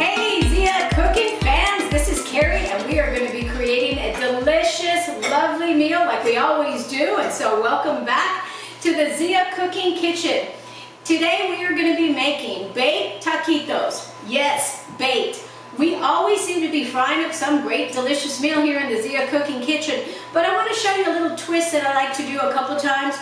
Hey Zia cooking fans, this is Carrie and we are going to be creating a delicious, lovely meal like we always do. And so welcome back to the Zia Cooking Kitchen. Today we are going to be making baked taquitos. Yes, baked. We always seem to be frying up some great delicious meal here in the Zia Cooking Kitchen, but I want to show you a little twist that I like to do a couple times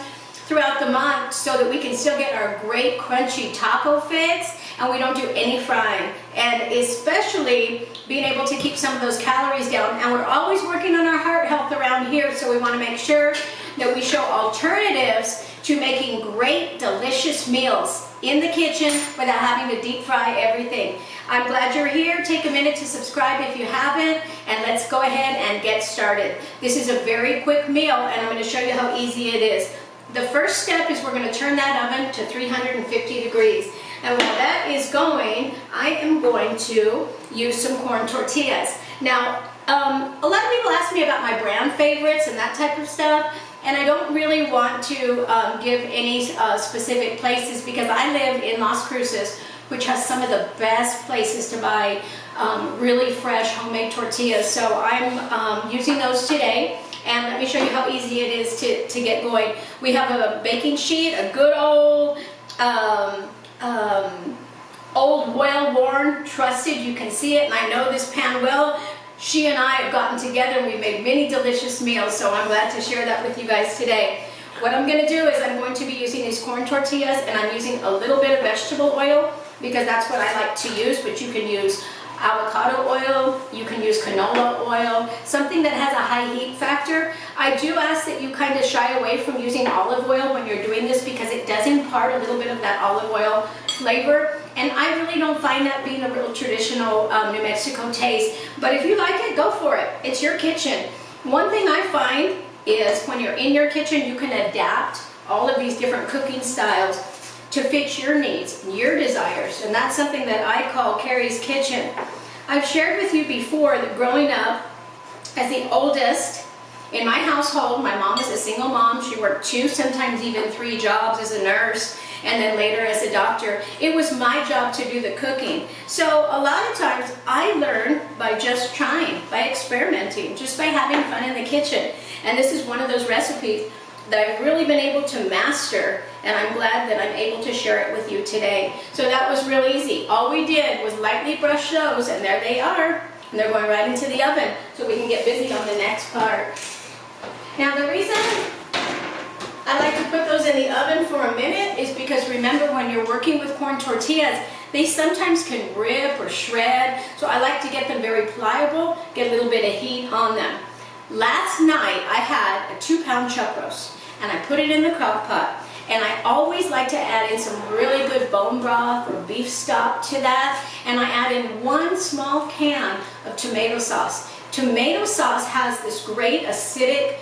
throughout the month so that we can still get our great crunchy taco fix and we don't do any frying, and especially being able to keep some of those calories down. And we're always working on our heart health around here, so we want to make sure that we show alternatives to making great delicious meals in the kitchen without having to deep fry everything. I'm glad you're here. Take a minute to subscribe if you haven't, and let's go ahead and get started. This is a very quick meal and I'm going to show you how easy it is. The first step is we're going to turn that oven to 350 degrees. And while that is going, I am going to use some corn tortillas. Now, a lot of people ask me about my brand favorites and that type of stuff, and I don't really want to give any specific places because I live in Las Cruces, which has some of the best places to buy really fresh homemade tortillas. So I'm using those today. And let me show you how easy it is to get going. We have a baking sheet, a good old, well-worn, trusted. You can see it, and I know this pan well. She and I have gotten together and we made many delicious meals, so I'm glad to share that with you guys today. What I'm going to do is I'm going to be using these corn tortillas, and I'm using a little bit of vegetable oil because that's what I like to use, but you can use avocado oil, you can use canola oil, something that has a high heat factor. I do ask that you kind of shy away from using olive oil when you're doing this because it does impart a little bit of that olive oil flavor, and I really don't find that being a real traditional New Mexico taste. But if you like it, go for it. It's your kitchen. One thing I find is when you're in your kitchen, you can adapt all of these different cooking styles to fit your needs, your desires, and that's something that I call Carrie's Kitchen. I've shared with you before that growing up as the oldest in my household, my mom was a single mom. She worked 2, sometimes even 3 jobs as a nurse and then later as a doctor. It was my job to do the cooking. So a lot of times I learn by just trying, by experimenting, just by having fun in the kitchen. And this is one of those recipes that I've really been able to master, and I'm glad that I'm able to share it with you today. So that was real easy. All we did was lightly brush those, and there they are. And they're going right into the oven, so we can get busy on the next part. Now the reason I like to put those in the oven for a minute is because remember, when you're working with corn tortillas, they sometimes can rip or shred. So I like to get them very pliable, get a little bit of heat on them. Last night I had a 2-pound chuck roast, and I put it in the crock pot, and I always like to add in some really good bone broth or beef stock to that, and I add in 1 small can of tomato sauce. Tomato sauce has this great acidic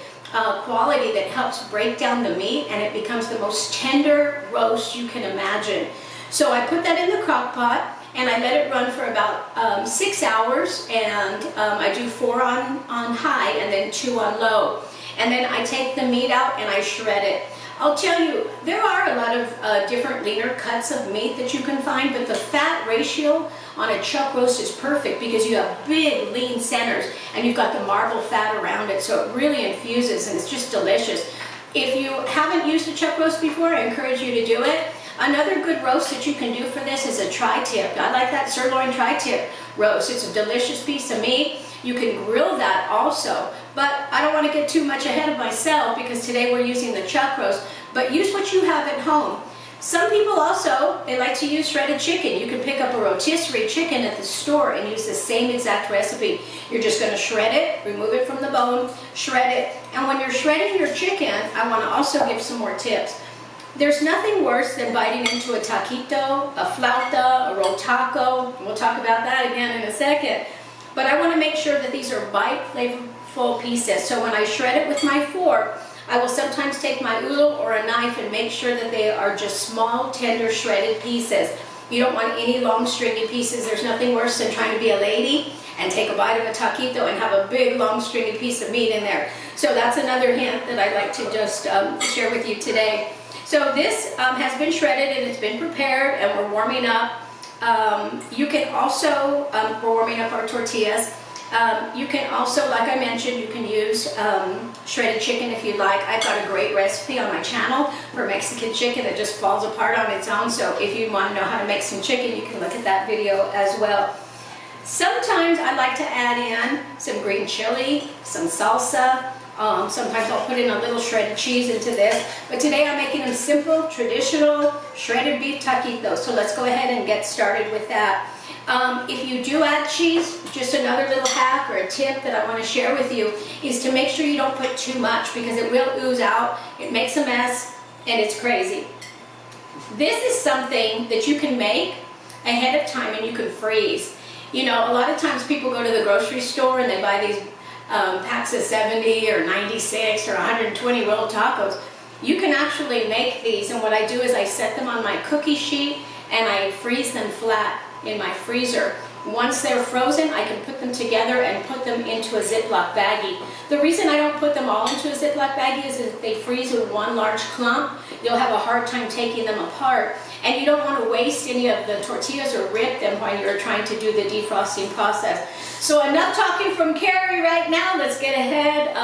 quality that helps break down the meat, and it becomes the most tender roast you can imagine. So I put that in the crock pot and I let it run for about 6 hours, and I do 4 on high and then 2 on low. And then I take the meat out and I shred it. I'll tell you, there are a lot of different leaner cuts of meat that you can find, but the fat ratio on a chuck roast is perfect because you have big lean centers and you've got the marble fat around it, so it really infuses and it's just delicious. If you haven't used a chuck roast before, I encourage you to do it. Another good roast that you can do for this is a tri-tip. I like that sirloin tri-tip roast. It's a delicious piece of meat. You can grill that also, but I don't want to get too much ahead of myself because today we're using the chuck roast, but use what you have at home. Some people also, they like to use shredded chicken. You can pick up a rotisserie chicken at the store and use the same exact recipe. You're just going to shred it, remove it from the bone, shred it, and when you're shredding your chicken, I want to also give some more tips. There's nothing worse than biting into a taquito, a flauta, a roll taco. We'll talk about that again in a second. But I want to make sure that these are bite flavorful pieces. So when I shred it with my fork, I will sometimes take my ulo or a knife and make sure that they are just small, tender, shredded pieces. You don't want any long, stringy pieces. There's nothing worse than trying to be a lady and take a bite of a taquito and have a big, long, stringy piece of meat in there. So that's another hint that I'd like to just share with you today. So this has been shredded and it's been prepared, and we're warming up You can also, we're warming up our tortillas. You can also, like I mentioned, you can use shredded chicken if you'd like. I've got a great recipe on my channel for Mexican chicken that just falls apart on its own. So if you want to know how to make some chicken, you can look at that video as well. Sometimes I like to add in some green chili, some salsa. Sometimes I'll put in a little shredded cheese into this. But today I'm making them simple, traditional, shredded beef taquitos. So let's go ahead and get started with that. If you do add cheese, just another little hack or a tip that I want to share with you is to make sure you don't put too much, because it will ooze out, it makes a mess, and it's crazy. This is something that you can make ahead of time and you can freeze. You know, a lot of times people go to the grocery store and they buy these packs of 70 or 96 or 120 rolled tacos. You can actually make these, and what I do is I set them on my cookie sheet and I freeze them flat in my freezer. Once they're frozen, I can put them together and put them into a Ziploc baggie. The reason I don't put them all into a Ziploc baggie is if they freeze in one large clump, you'll have a hard time taking them apart. And you don't want to waste any of the tortillas or rip them while you're trying to do the defrosting process. So enough talking from Carrie right now. Let's get ahead.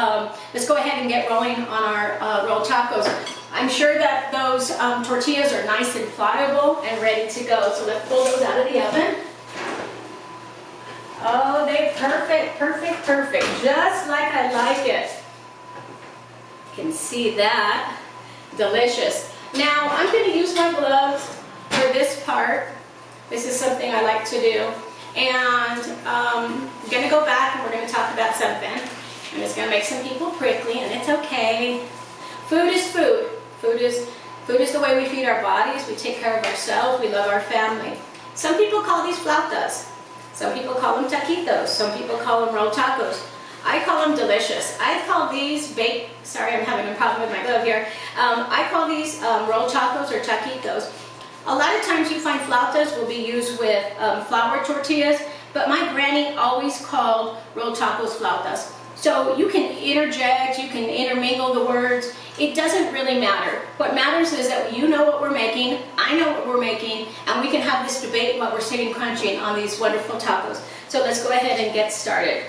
Let's go ahead and get rolling on our rolled tacos. I'm sure that those tortillas are nice and pliable and ready to go. So let's pull those out of the oven. Oh, they're perfect, perfect, perfect. Just like I like it. You can see that. Delicious. Now, I'm going to use my gloves for this part. This is something I like to do. And I'm going to go back and we're going to talk about something. And it's going to make some people prickly, and it's okay. Food is food. Food is the way we feed our bodies. We take care of ourselves. We love our family. Some people call these flautas. Some people call them taquitos. Some people call them rolled tacos. I call them delicious. I call these baked, sorry, I'm having a problem with my glove here. I call these rolled tacos or taquitos. A lot of times you find flautas will be used with flour tortillas, but my granny always called rolled tacos flautas. So you can interject, you can intermingle the words. It doesn't really matter. What matters is that you know what we're making, I know what we're making, and we can have this debate while we're sitting crunching on these wonderful tacos. So let's go ahead and get started.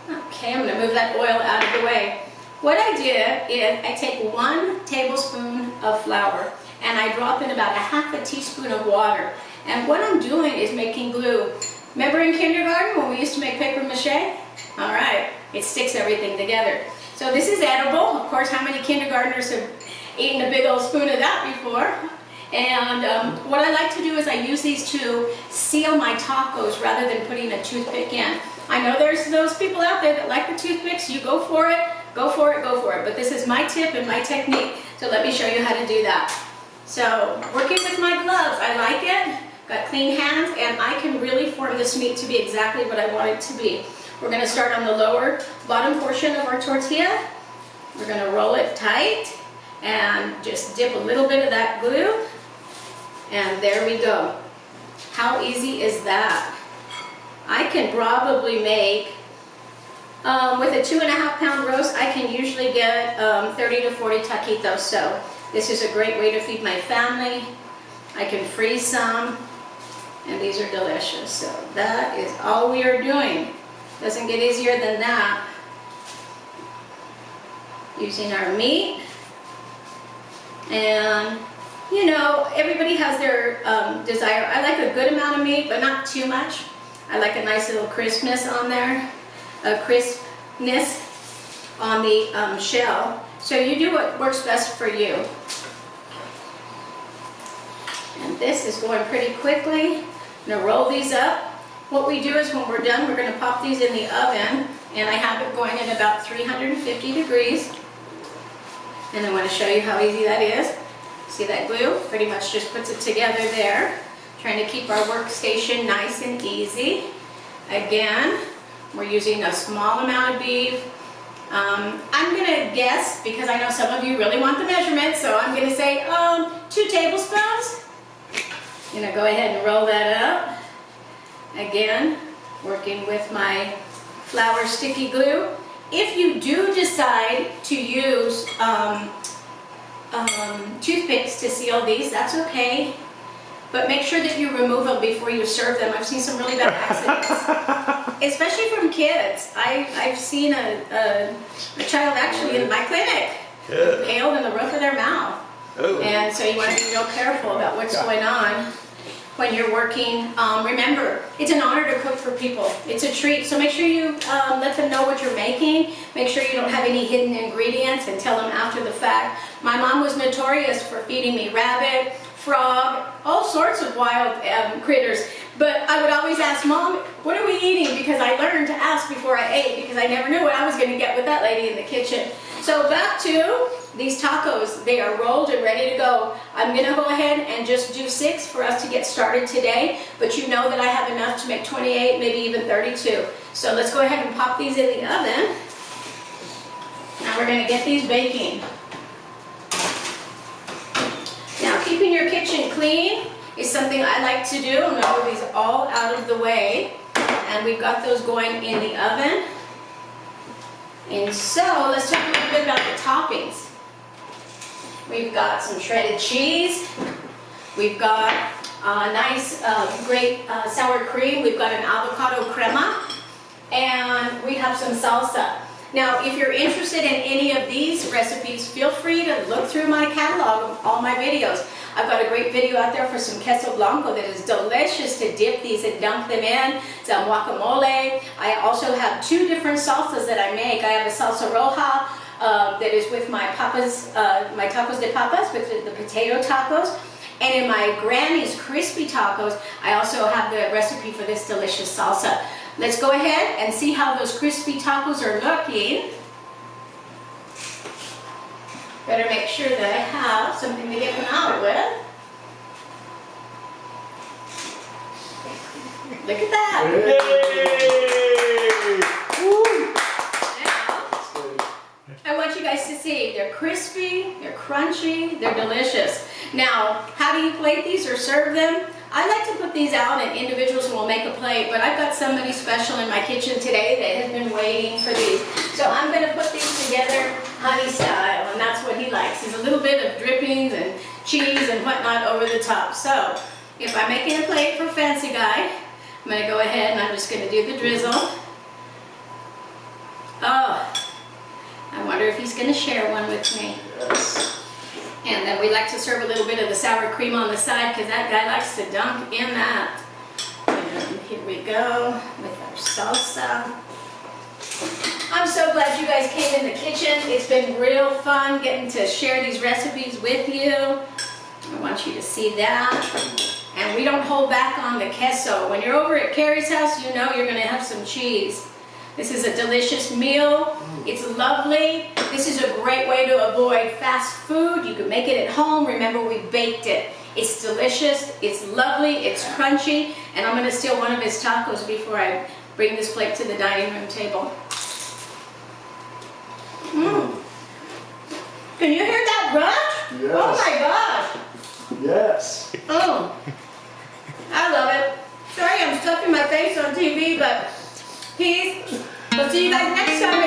Okay, I'm going to move that oil out of the way. What I did is I take 1 tablespoon of flour and I drop in about a ½ teaspoon of water. And what I'm doing is making glue. Remember in kindergarten when we used to make paper mache? All right, it sticks everything together. So this is edible. Of course, how many kindergartners have eaten a big old spoon of that before? And what I like to do is I use these to seal my tacos rather than putting a toothpick in. I know there's those people out there that like the toothpicks. You go for it, go for it, go for it. But this is my tip and my technique, so let me show you how to do that. So, working with my gloves, I like it. Got clean hands, and I can really form this meat to be exactly what I want it to be. We're going to start on the lower bottom portion of our tortilla. We're going to roll it tight and just dip a little bit of that glue. And there we go. How easy is that? I can probably make, with a 2.5 pound roast, I can usually get 30 to 40 taquitos. So this is a great way to feed my family. I can freeze some, and these are delicious. So that is all we are doing. Doesn't get easier than that. Using our meat. And you know, everybody has their desire. I like a good amount of meat, but not too much. I like a nice little crispness on there, a crispness on the shell. So you do what works best for you. And this is going pretty quickly. I'm gonna roll these up. What we do is when we're done, we're gonna pop these in the oven, and I have it going at about 350 degrees. And I wanna show you how easy that is. See that glue? Pretty much just puts it together there. Trying to keep our workstation nice and easy. Again, we're using a small amount of beef. I'm gonna guess, because I know some of you really want the measurement, so I'm gonna say 2 tablespoons. I'm gonna go ahead and roll that up. Again, working with my flour sticky glue. If you do decide to use toothpicks to seal these. That's okay. But make sure that you remove them before you serve them. I've seen some really bad accidents, especially from kids. I've seen a child actually in my clinic impaled in the roof of their mouth. Oh. And so you want to be real careful about what's going on when you're working. Remember, it's an honor to cook for people. It's a treat. So make sure you let them know what you're making. Make sure you don't have any hidden ingredients and tell them after the fact. My mom was notorious for feeding me rabbit, frog, all sorts of wild critters. But I would always ask, Mom, what are we eating? Because I learned to ask before I ate, because I never knew what I was going to get with that lady in the kitchen. So back to these tacos. They are rolled and ready to go. I'm going to go ahead and just do 6 for us to get started today. But you know that I have enough to make 28, maybe even 32. So let's go ahead and pop these in the oven. Now we're going to get these baking. Now, keeping your kitchen clean is something I like to do. I'm going to move these all out of the way. And we've got those going in the oven. And so, let's talk a little bit about the toppings. We've got some shredded cheese. We've got a nice, great sour cream. We've got an avocado crema. And we have some salsa. Now, if you're interested in any of these recipes, feel free to look through my catalog of all my videos. I've got a great video out there for some queso blanco that is delicious to dip these and dunk them in. Some guacamole. I also have 2 different salsas that I make. I have a salsa roja that is with my papas, my tacos de papas, with the potato tacos. And in my Granny's crispy tacos, I also have the recipe for this delicious salsa. Let's go ahead and see how those crispy tacos are looking. Better make sure that I have something to get them out with. Look at that. Now, I want you guys to see, they're crispy, they're crunchy, they're delicious. Now, how do you plate these or serve them? I like to put these out and individuals will make a plate, but I've got somebody special in my kitchen today that has been waiting for these. So I'm going to put these together honey style, and that's what he likes. Is a little bit of drippings and cheese and whatnot over the top. So if I'm making a plate for Fancy Guy, I'm going to go ahead and I'm just going to do the drizzle. Oh, I wonder if he's going to share one with me. Yes. And then we like to serve a little bit of the sour cream on the side because that guy likes to dunk in that. And here we go with our salsa. I'm so glad you guys came in the kitchen. It's been real fun getting to share these recipes with you. I want you to see that. And we don't hold back on the queso. When you're over at Carrie's house, you know you're going to have some cheese. This is a delicious meal. It's lovely. This is a great way to avoid fast food. You can make it at home. Remember, we baked it. It's delicious. It's lovely. It's crunchy. And I'm going to steal one of his tacos before I bring this plate to the dining room table. Can you hear that crunch? Yes. Oh my gosh. Yes. Oh, I love it. Sorry I'm stuffing my face on TV, but peace. We'll see you guys next time.